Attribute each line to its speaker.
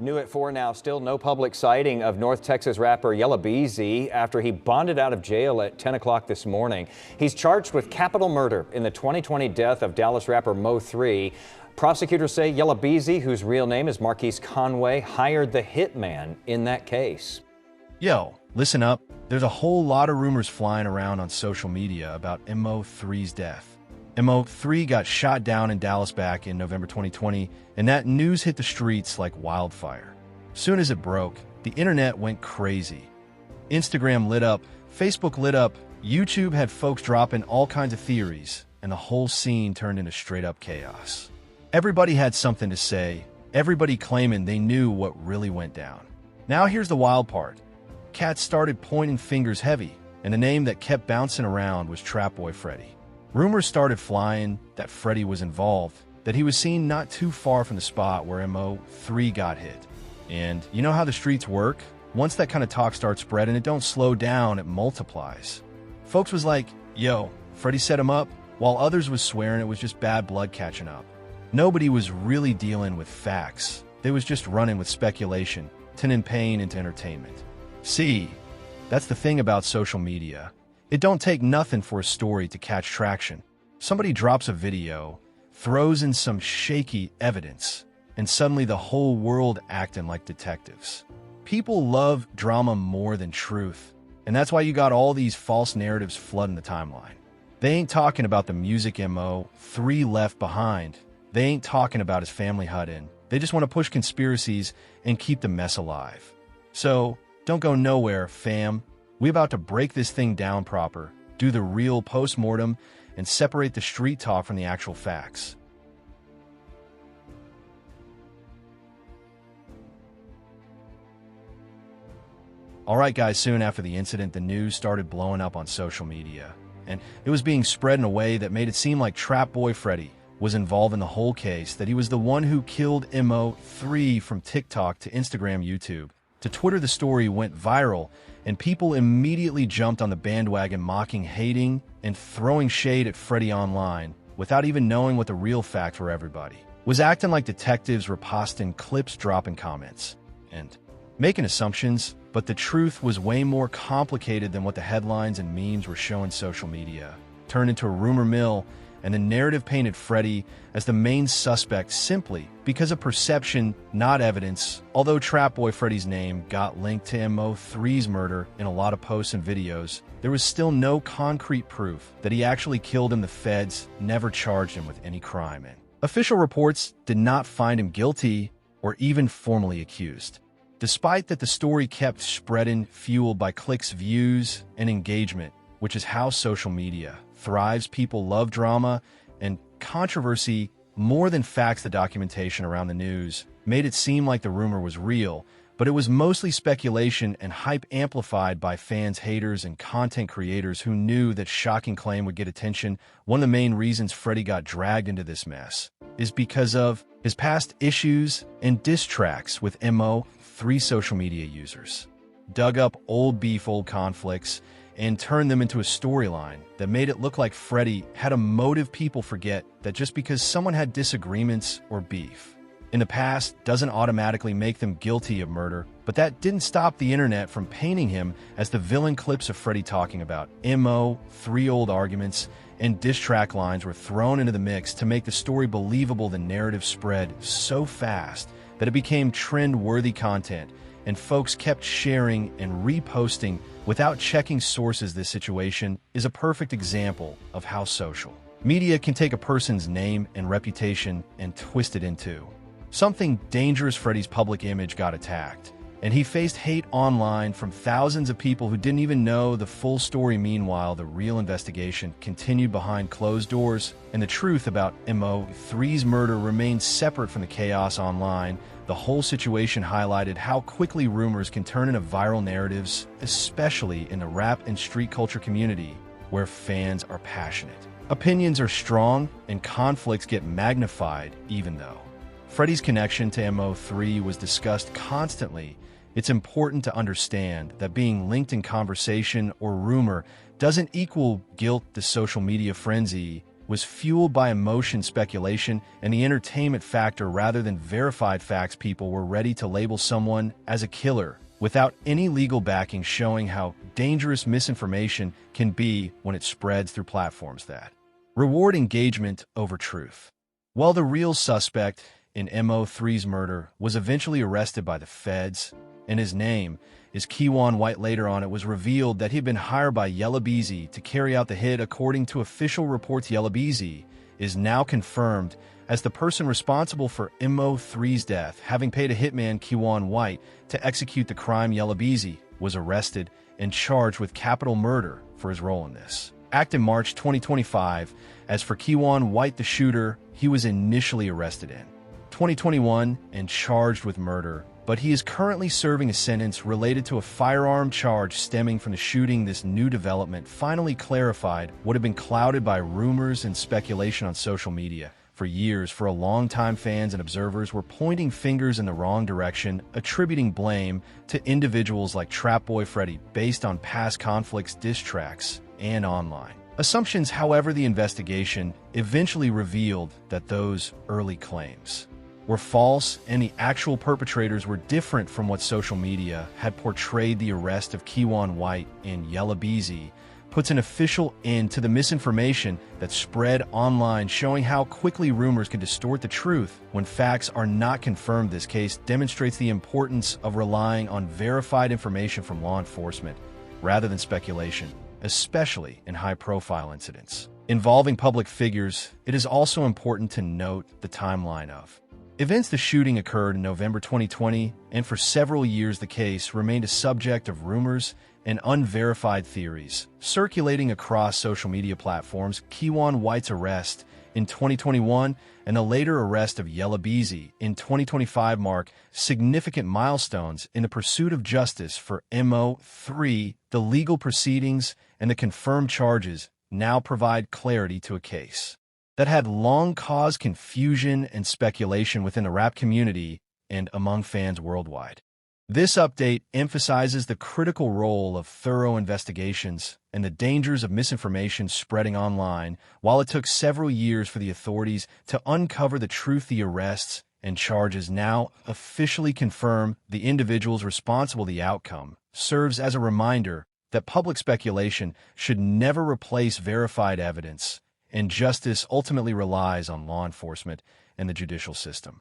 Speaker 1: New at 4 now, still no public sighting of North Texas rapper Yella Beezy after he bonded out of jail at 10 o'clock this morning. He's charged with capital murder in the 2020 death of Dallas rapper Mo3. Prosecutors say Yella Beezy, whose real name is Marquise Conway, hired the hitman in that case.
Speaker 2: Yo, listen up. There's a whole lot of rumors flying around on social media about Mo3's death. Mo3 got shot down in Dallas back in November 2020, and that news hit the streets like wildfire. Soon as it broke, the internet went crazy. Instagram lit up, Facebook lit up, YouTube had folks dropping all kinds of theories, and the whole scene turned into straight-up chaos. Everybody had something to say, everybody claiming they knew what really went down. Now here's the wild part. Cats started pointing fingers heavy, and the name that kept bouncing around was Trap Boy Freddy. Rumors started flying that Freddy was involved, that he was seen not too far from the spot where Mo3 got hit. And you know how the streets work? Once that kind of talk starts spreading, it don't slow down, it multiplies. Folks was like, yo, Freddy set him up, while others was swearing it was just bad blood catching up. Nobody was really dealing with facts. They was just running with speculation, turning pain into entertainment. See, that's the thing about social media. It don't take nothing for a story to catch traction. Somebody drops a video, throws in some shaky evidence, and suddenly the whole world acting like detectives. People love drama more than truth, and that's why you got all these false narratives flooding the timeline. They ain't talking about the music Mo3 left behind. They ain't talking about his family hut in. They just want to push conspiracies and keep the mess alive. So, don't go nowhere, fam. We about to break this thing down proper, do the real post-mortem, and separate the street talk from the actual facts. Alright guys, soon after the incident, the news started blowing up on social media, and it was being spread in a way that made it seem like Trap Boy Freddy was involved in the whole case, that he was the one who killed Mo3. From TikTok to Instagram, YouTube. To Twitter, the story went viral, and people immediately jumped on the bandwagon, mocking, hating, and throwing shade at Freddy online without even knowing what the real fact for everybody was. Acting like detectives, reposting clips, dropping comments, and making assumptions, but the truth was way more complicated than what the headlines and memes were showing. Social media turned into a rumor mill, and the narrative painted Freddy as the main suspect simply because of perception, not evidence. Although Trap Boy Freddy's name got linked to Mo3's murder in a lot of posts and videos, there was still no concrete proof that he actually killed him. The feds never charged him with any crime, and official reports did not find him guilty or even formally accused. Despite that, the story kept spreading, fueled by clicks, views, and engagement, which is how social media thrives. People love drama and controversy more than facts. The documentation around the news made it seem like the rumor was real, but it was mostly speculation and hype amplified by fans, haters, and content creators who knew that shocking claim would get attention. One of the main reasons Freddy got dragged into this mess is because of his past issues and diss tracks with Mo3. Social media users dug up old beef, old conflicts, and turned them into a storyline that made it look like Freddy had a motive. People forget that just because someone had disagreements or beef in the past doesn't automatically make them guilty of murder, but that didn't stop the internet from painting him as the villain. Clips of Freddy talking about Mo3, old arguments, and diss track lines were thrown into the mix to make the story believable. The narrative spread so fast that it became trend-worthy content, and folks kept sharing and reposting without checking sources. This situation is a perfect example of how social media can take a person's name and reputation and twist it into something dangerous. Freddy's public image got attacked, and he faced hate online from thousands of people who didn't even know the full story. Meanwhile, the real investigation continued behind closed doors, and the truth about Mo3's murder remained separate from the chaos online. The whole situation highlighted how quickly rumors can turn into viral narratives, especially in the rap and street culture community, where fans are passionate, opinions are strong, and conflicts get magnified. Even though Freddy's connection to Mo3 was discussed constantly, it's important to understand that being linked in conversation or rumor doesn't equal guilt. The social media frenzy was fueled by emotion, speculation, and the entertainment factor rather than verified facts. People were ready to label someone as a killer without any legal backing, showing how dangerous misinformation can be when it spreads through platforms that reward engagement over truth. While the real suspect in Mo3's murder was eventually arrested by the feds, and his name is Keywan White, later on it was revealed that he'd been hired by Yella Beezy to carry out the hit. According to official reports, Yella Beezy is now confirmed as the person responsible for Mo3's death, having paid a hitman, Keywan White, to execute the crime. Yella Beezy was arrested and charged with capital murder for his role in this act in March 2025. As for Keywan White, the shooter, he was initially arrested in 2021 and charged with murder, but he is currently serving a sentence related to a firearm charge stemming from the shooting. This new development finally clarified what had been clouded by rumors and speculation on social media. For years, for a long time, fans and observers were pointing fingers in the wrong direction, attributing blame to individuals like Trap Boy Freddy based on past conflicts, diss tracks, and online assumptions. However, the investigation eventually revealed that those early claims were false, and the actual perpetrators were different from what social media had portrayed. The arrest of Keywan White and Yella Beezy puts an official end to the misinformation that spread online, showing how quickly rumors can distort the truth when facts are not confirmed. This case demonstrates the importance of relying on verified information from law enforcement rather than speculation, especially in high-profile incidents involving public figures. It is also important to note the timeline of events. The shooting occurred in November 2020, and for several years the case remained a subject of rumors and unverified theories circulating across social media platforms. Keywan White's arrest in 2021 and the later arrest of Yella Beezy in 2025 mark significant milestones in the pursuit of justice for Mo3. The legal proceedings and the confirmed charges now provide clarity to a case that had long caused confusion and speculation within the rap community and among fans worldwide. This update emphasizes the critical role of thorough investigations and the dangers of misinformation spreading online. While it took several years for the authorities to uncover the truth, the arrests and charges now officially confirm the individuals responsible. The outcome serves as a reminder that public speculation should never replace verified evidence, and justice ultimately relies on law enforcement and the judicial system.